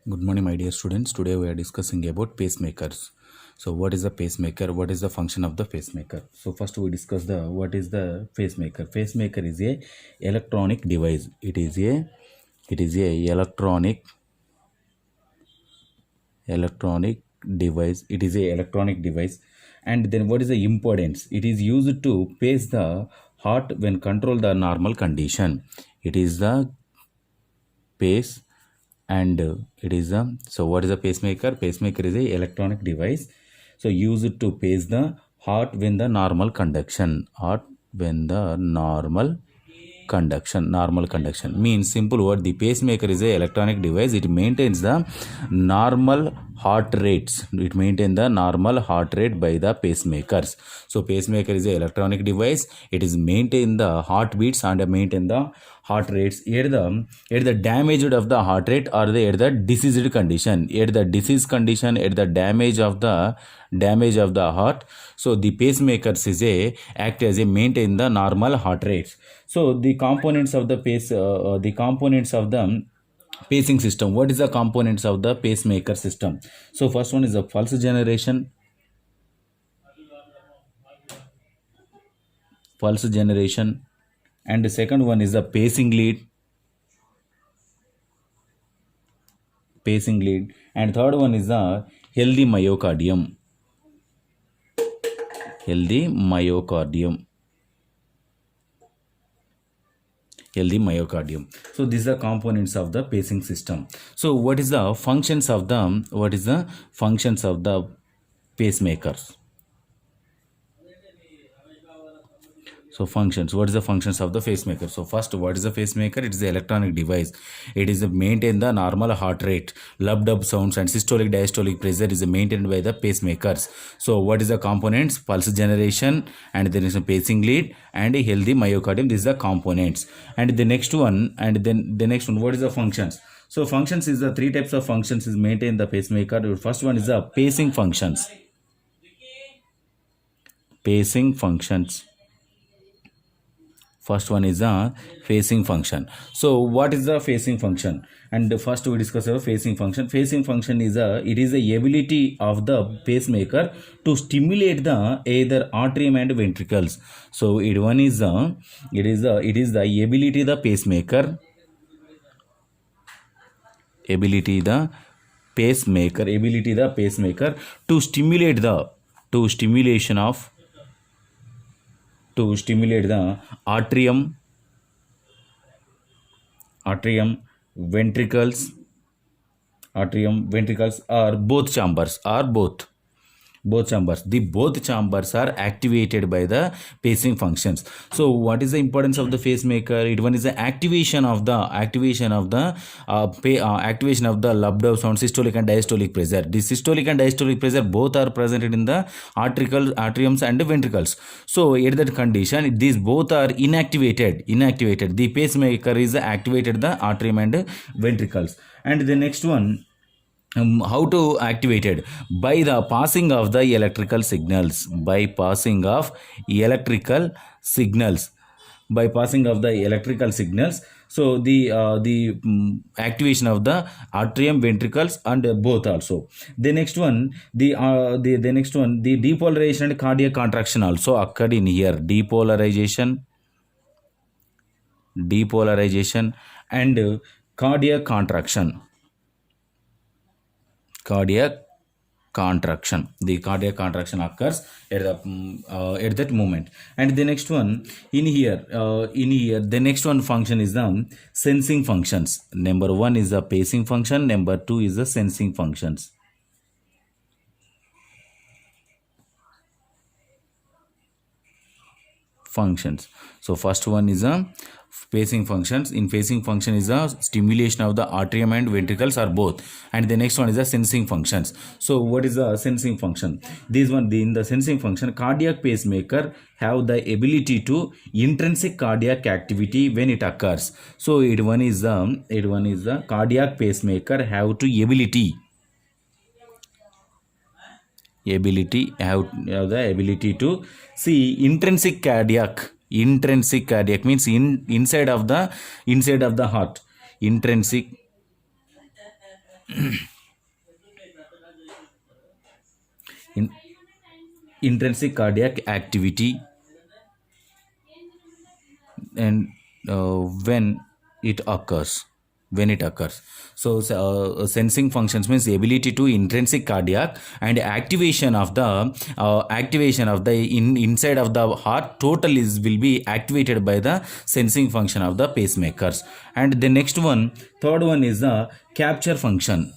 Good morning, my dear students. Today we are discussing about pacemakers. So, what is a pacemaker? What is the function of the pacemaker? So, first we discuss the what is the pacemaker. Pacemaker is a electronic device. It is a electronic device. It is a electronic device. And then what is the impedance? It is used to pace the heart when control the normal condition. It is the pace and it is a so what is a pacemaker is a electronic device so used to pace the heart when the normal conduction heart when the normal conduction means simple word the pacemaker is a electronic device. It maintains the normal heart rates. It maintains the normal heart rate by the pacemakers. So pacemaker is a electronic device. It is maintain the heartbeats and maintain the heart rates at the damaged of the heart rate or the at the diseased condition, at the disease condition, at the damage of the heart. So the pacemakers is a act as a maintain the normal heart rates. So the components of the the components of the pacing system. What is the components of the pacemaker system? So first one is the pulse generation, and the second one is the pacing lead, and third one is the healthy myocardium. Healthy myocardium. Healthy myocardium. So these are components of the pacing system. So what is the functions of the pacemakers? So functions. What is the functions of the pacemaker? So first, what is the pacemaker? It is the electronic device. It is maintain the normal heart rate, lub-dub sounds, and systolic diastolic pressure is maintained by the pacemakers. So what is the components? Pulse generation, and there is a pacing lead and a healthy myocardium. These are the components. And the next one, what is the functions? So functions is the three types of functions is maintain the pacemaker. The first one is the pacing functions. Pacing functions. First one is a phasing function. So what is the phasing function? And first we discuss a phasing function. Phasing function is the ability of the pacemaker to stimulate the either atrium and ventricles. So it is the ability the pacemaker to stimulate the atrium ventricles are both chambers. The both chambers are activated by the pacing functions. So what is the importance of the pacemaker? It one is the activation of the lub-dub sound, systolic and diastolic pressure. The systolic and diastolic pressure both are present in the atriums and the ventricles. So at that condition these both are inactivated. The pacemaker is activated the atrium and ventricles. And the next one, how to activate it? By the passing of the electrical signals. By passing of the electrical signals. So activation of the atrium, ventricles, and both also. The next one, the depolarization and cardiac contraction also occurred in here. Depolarization and cardiac contraction. The cardiac contraction occurs at that moment. And the next one the next one function is the sensing functions. Number one is the pacing function, number two is the sensing functions. So first one is a pacing functions. In pacing function is a stimulation of the atrium and ventricles are both, and the next one is the sensing functions. So what is the sensing function? In the sensing function, cardiac pacemaker have the ability to intrinsic cardiac activity when it occurs. So it one is the cardiac pacemaker have the ability the ability to see intrinsic cardiac means inside of the heart. Intrinsic In, intrinsic cardiac activity, and when it occurs, so sensing functions means the ability to intrinsic cardiac and activation of the inside of the heart total will be activated by the sensing function of the pacemakers. And the next one, third one, is the capture function.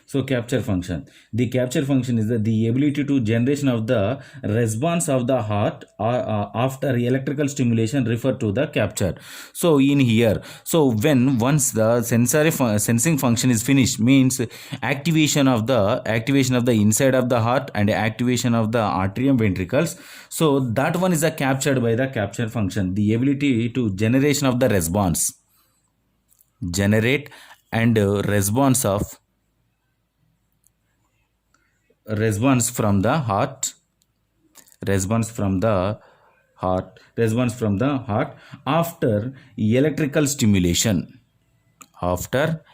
So capture function. The capture function is the ability to generation of the response of the heart after electrical stimulation referred to the capture. So in here, so when once the sensing function is finished, means activation of the inside of the heart and activation of the atrium ventricles. So that one is captured by the capture function. The ability to generation of the response, generate and response from the heart after electrical stimulation, after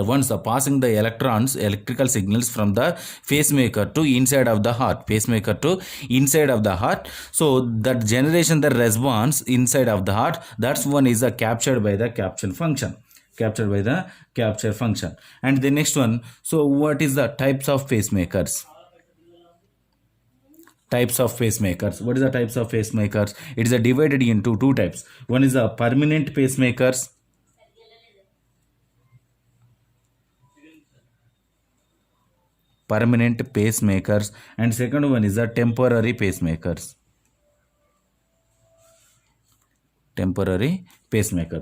once passing the electrical signals from the pacemaker to inside of the heart, so that generation, the response inside of the heart, that's one is captured by the capture function. And the next one, so what is the types of pacemakers? What is the types of pacemakers? It is divided into two types. One is the permanent pacemakers, and second one is the temporary pacemakers.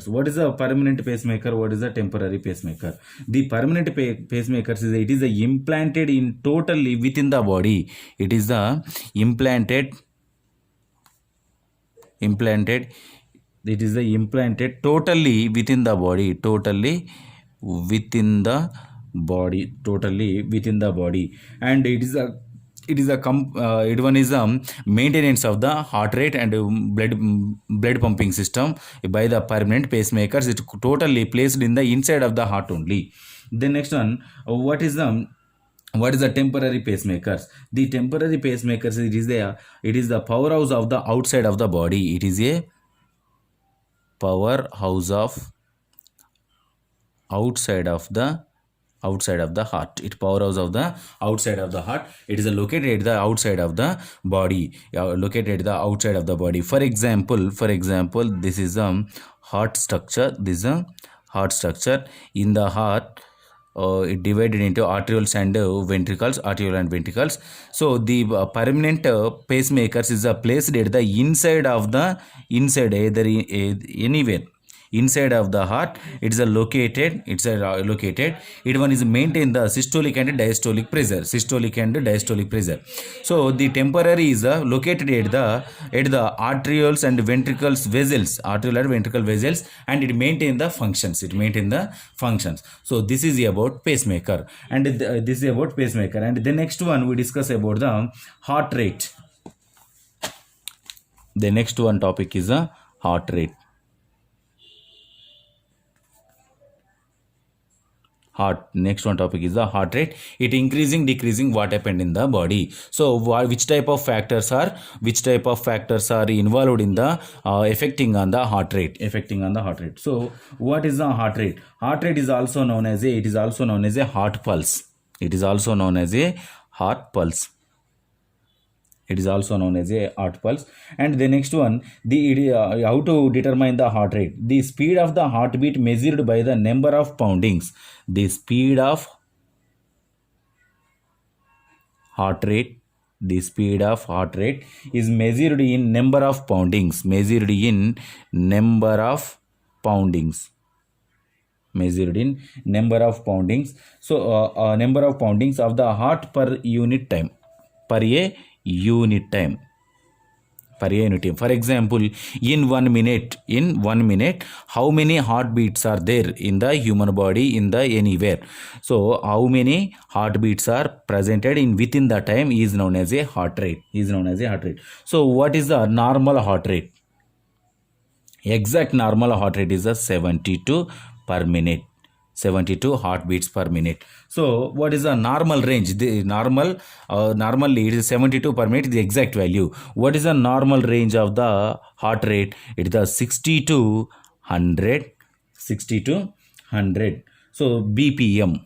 What is a permanent pacemaker? What is a temporary pacemaker? The permanent pacemakers is implanted in totally within the body. It is the implanted totally within the body, and it one is maintenance of the heart rate and blood pumping system by the permanent pacemakers. It totally placed in the inside of the heart only. The next one, what is the temporary pacemakers? The temporary pacemakers, it is the powerhouse of the outside of the body. It is a powerhouse of outside of the heart. It powerhouse of the outside of the heart. It is located at the outside of the body. For example, this is a heart structure. In the heart, it divided into arterioles and ventricles. So the permanent pacemakers is placed at the inside either anywhere inside of the heart. It's located. It one is maintain the systolic and diastolic pressure. So the temporary is located at the arterioles and ventricles vessels, and it maintain the functions. So this is about pacemaker, and And the next one we discuss about the heart rate. The next one topic is the heart rate. Next one topic is the heart rate. It increasing, decreasing, what happened in the body. So which type of factors are involved in the affecting on the heart rate. So what is the heart rate? Heart rate is also known as a heart pulse. It is also known as a heart pulse. And the next one, how to determine the heart rate? The speed of the heartbeat measured by the number of poundings. The speed of heart rate is measured in number of poundings. So number of poundings of the heart per unit time. per unit. For example, in 1 minute, how many heartbeats are there in the human body in the anywhere? So how many heartbeats are presented in within the time is known as a heart rate. So what is the normal heart rate? Exact normal heart rate is a 72 per minute. 72 heartbeats per minute. So what is the normal range? The normally it is 72 per minute, the exact value. What is the normal range of the heart rate? It is the 60 to 100. 60 to 100. So BPM,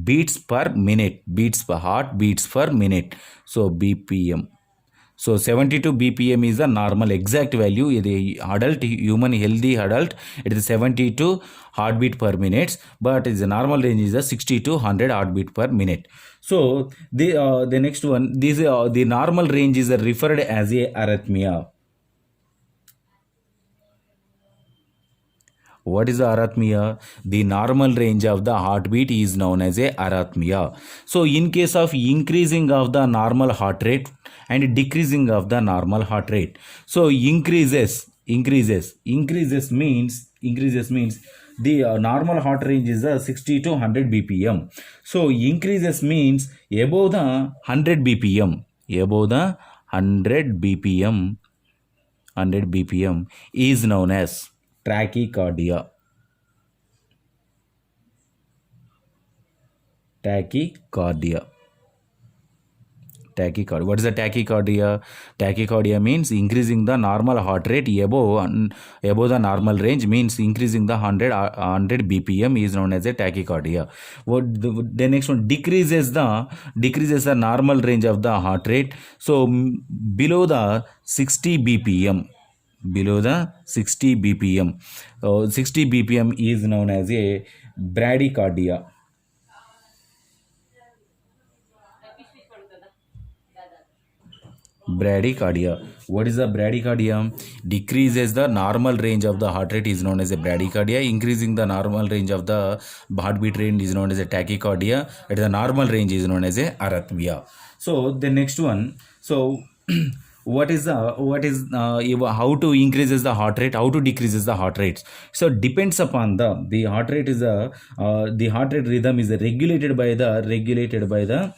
beats per minute, beats per heart beats per minute. So BPM. So 72 BPM is the normal exact value. The adult human healthy adult, it is 72 heartbeat per minute, but the normal range is the 60 to 100 heartbeat per minute. So the next one, this the normal range is referred as a arrhythmia. What is the arrhythmia? The normal range of the heartbeat is known as a arrhythmia. So in case of increasing of the normal heart rate and decreasing of the normal heart rate, so increases means the normal heart range is 60 to 100 bpm. So increases means above the 100 bpm, above the 100 bpm, 100 bpm is known as tachycardia. Tachycardia. What is the tachycardia? Tachycardia means increasing the normal heart rate above the normal range, means increasing the 100 bpm is known as a tachycardia. What the next one, decreases the normal range of the heart rate. So below the 60 bpm, below the 60 bpm, 60 bpm is known as a bradycardia. Bradycardia. What is the bradycardia? Decreases the normal range of the heart rate is known as a bradycardia. Increasing the normal range of the heartbeat rate is known as a tachycardia. At the normal range is known as a arrhythmia. So the next one. So how to increases the heart rate, how to decreases the heart rates? So depends upon the heart rate is the heart rate rhythm is regulated by the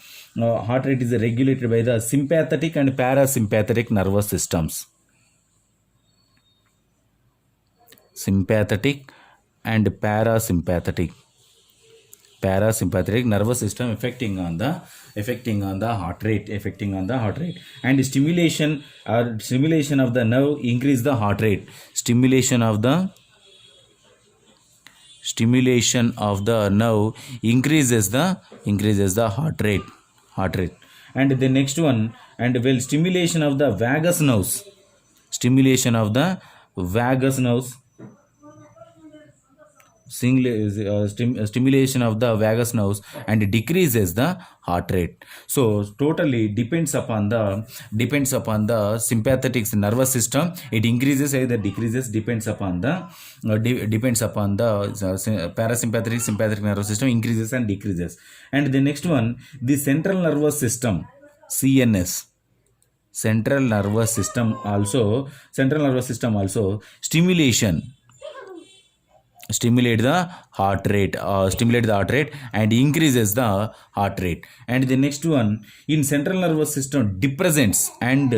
heart rate is regulated by the sympathetic and parasympathetic nervous systems. Sympathetic and parasympathetic nervous system affecting on the heart rate, and stimulation of the nerve increase the heart rate. Stimulation of the nerve increases the heart rate. And the next one, and stimulation of the vagus nerves, stimulation of the vagus nerves and decreases the heart rate. So totally depends upon the sympathetic nervous system. It increases either decreases, depends upon the parasympathetic sympathetic nervous system increases and decreases. And the next one, the central nervous system, CNS. Central nervous system also stimulate the heart rate and increases the heart rate. And the next one, in central nervous system, depressants and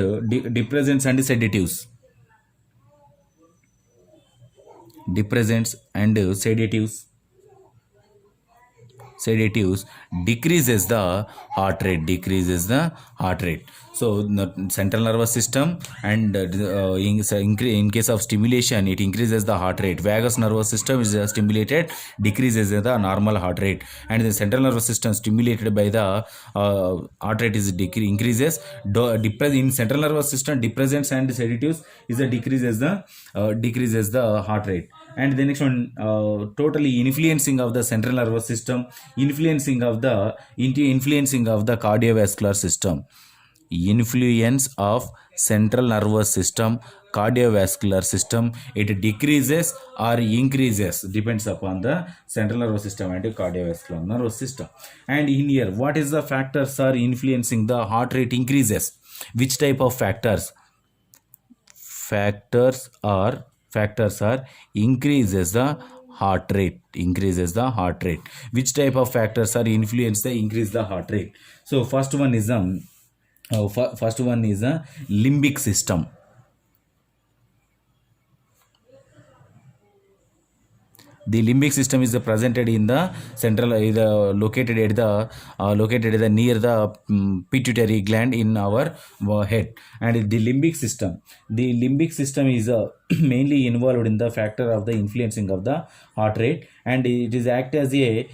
sedatives. Depressants and sedatives decreases the heart rate. So the central nervous system and in case of stimulation, it increases the heart rate. Vagus nervous system is stimulated, decreases the normal heart rate, and the central nervous system stimulated by the heart rate is increases. In central nervous system, depressants and sedatives is decreases the heart rate. And the next one, totally influencing of the central nervous system, influencing of the cardiovascular system. Influence of central nervous system, cardiovascular system, it decreases or increases depends upon the central nervous system and cardiovascular nervous system. And in here, what is the factors are influencing the heart rate increases? Which type of factors? Factors are increases the heart rate, which type of factors are influence the increase the heart rate? So first one is a limbic system. The limbic system is presented in the central, located at the near the pituitary gland in our head. And the limbic system is mainly involved in the factor of the influencing of the heart rate, and it is act as a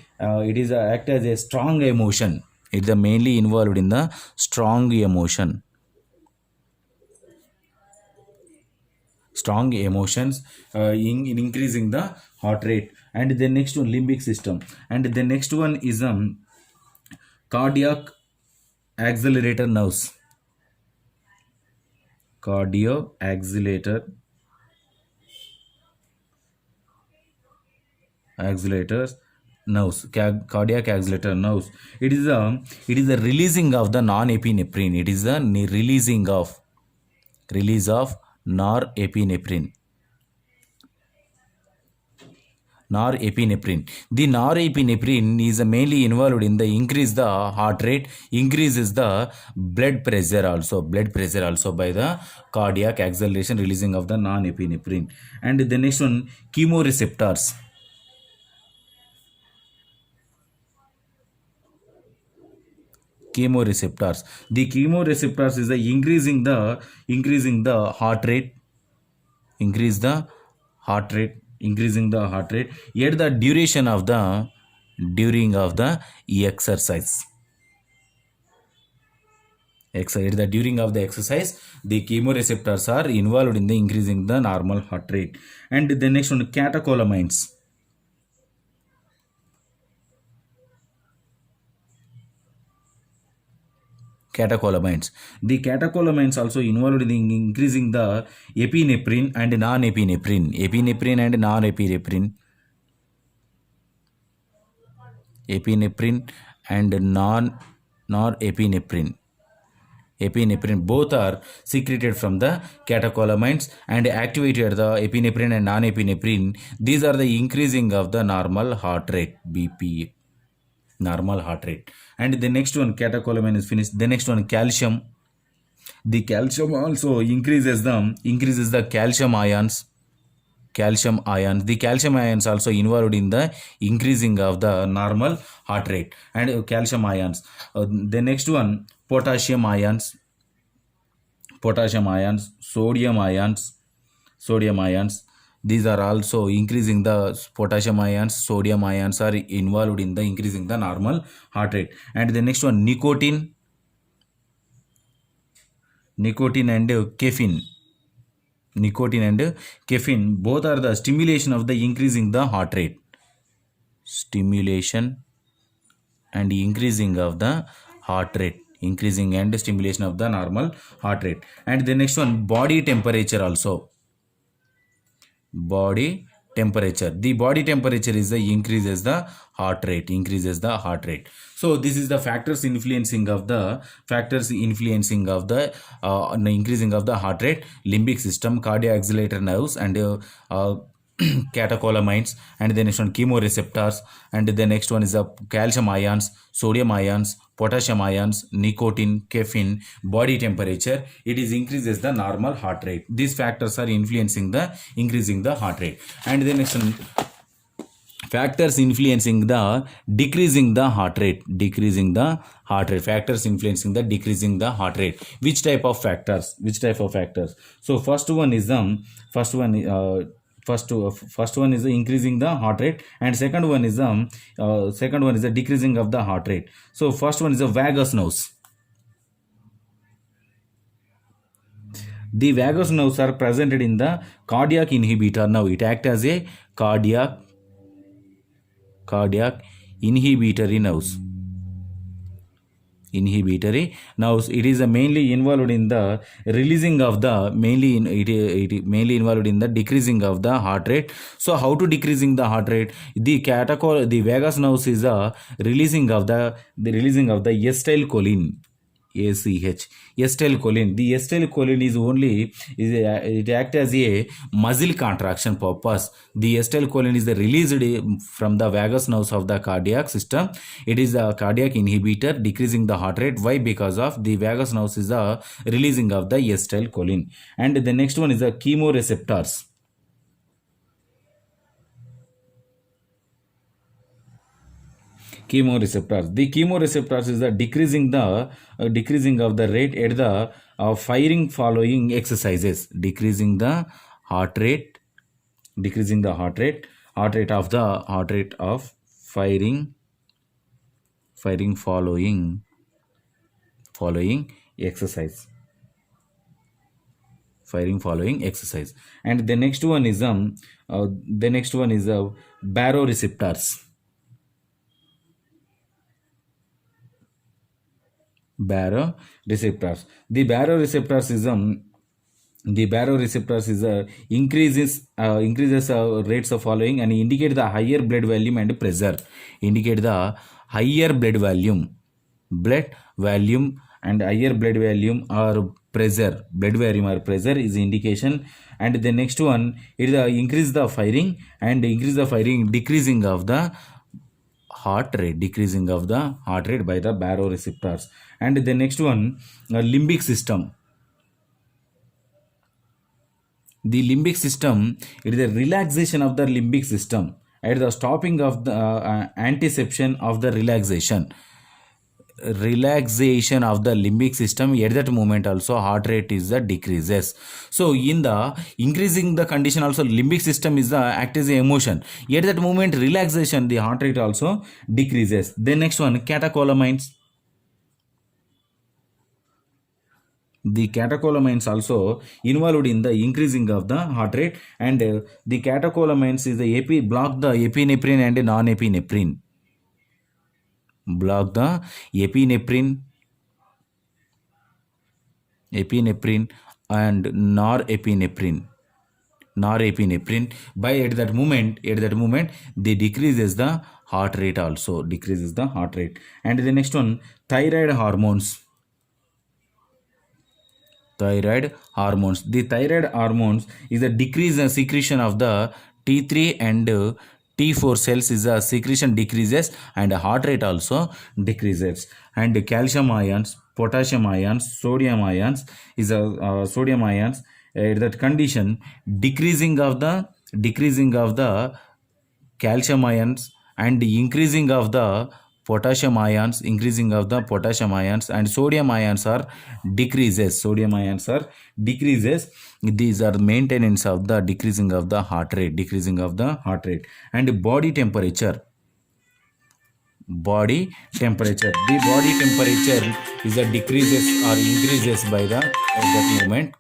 strong emotion. It is mainly involved in the strong emotions in increasing the heart rate. And the next one, limbic system. And the next one is cardiac accelerator nerves. Cardiac accelerator nerves. It is the releasing of the norepinephrine. It is the release of norepinephrine. The norepinephrine is mainly involved in the increase the heart rate, increases the blood pressure also by the cardiac acceleration, releasing of the norepinephrine. And the next one, chemoreceptors. The chemoreceptors is the increasing the heart rate, increasing the heart rate at the during of the exercise. During of the exercise, the chemoreceptors are involved in the increasing the normal heart rate. And the next one, catecholamines. The catecholamines also involved in increasing the epinephrine and norepinephrine. Epinephrine and norepinephrine. Both are secreted from the catecholamines and activated the epinephrine and norepinephrine. These are the increasing of the normal heart rate, BP. And the next one, catecholamine is finished. The next one, calcium. The calcium also increases the calcium ions. The calcium ions also involved in the increasing of the normal heart rate. And calcium ions. The next one, potassium ions, sodium ions. These are also increasing the potassium ions, sodium ions are involved in the increasing the normal heart rate. And the next one, nicotine and caffeine. Both are the stimulation of the increasing the heart rate. Increasing and stimulation of the normal heart rate. And the next one, body temperature also. The body temperature is the increases the heart rate. So this is the factors influencing of the increasing of the heart rate: limbic system, cardiac accelerator nerves, and catecholamines. And the next one, chemoreceptors. And the next one is the calcium ions, sodium ions, potassium ions, nicotine, caffeine, body temperature. It is increases the normal heart rate. These factors are influencing the increasing the heart rate. And the next one, factors influencing the decreasing the heart rate. Factors influencing the decreasing the heart rate. Which type of factors? So first one is increasing the heart rate, and second one is the decreasing of the heart rate. So first one is the vagus nerves. The vagus nerves are presented in the cardiac inhibitor. Now it acts as a cardiac inhibitory nerves. inhibitory. Now it is mainly involved in the releasing of the it mainly involved in the decreasing of the heart rate. So how to decreasing the heart rate? The vagus nerve is the releasing of the acetylcholine. ACH, acetylcholine. The acetylcholine is only it act as a muscle contraction purpose. The acetylcholine is released from the vagus nerves of the cardiac system. It is a cardiac inhibitor, decreasing the heart rate. Why? Because of the vagus nerves is the releasing of the acetylcholine. And the next one is the chemoreceptors. Chemoreceptors. The chemoreceptors is the decreasing of the rate at the firing following exercises. Decreasing the heart rate of firing following exercise. And the next one is baroreceptors. Baroreceptors. The baroreceptors is increases rates of following and indicate the higher blood volume and pressure. Indicate the higher blood volume and higher blood volume or pressure. Blood volume or pressure is indication. And the next one is increase the firing decreasing of the heart rate by the baroreceptors. And the next one, limbic system. The limbic system, it is a relaxation of the limbic system at the stopping of the antiception of the relaxation of the limbic system. At that moment also heart rate is decreases. So in the increasing the condition also limbic system is the act as a emotion. At that moment relaxation, the heart rate also decreases. The next one, catecholamines. The catecholamines also involved in the increasing of the heart rate, and the catecholamines is the block the epinephrine and non-epinephrine. Block the epinephrine and norepinephrine by at that moment they decreases the heart rate also. And the next one, thyroid hormones. The thyroid hormones is a decrease in secretion of the T3 and T4 cells is a secretion decreases and heart rate also decreases. And calcium ions, potassium ions, sodium ions is a sodium ions that condition decreasing of the calcium ions and increasing of the potassium ions and sodium ions are decreases. These are maintenance of the decreasing of the heart rate. And body temperature. The body temperature is a decreases or increases by the at that moment.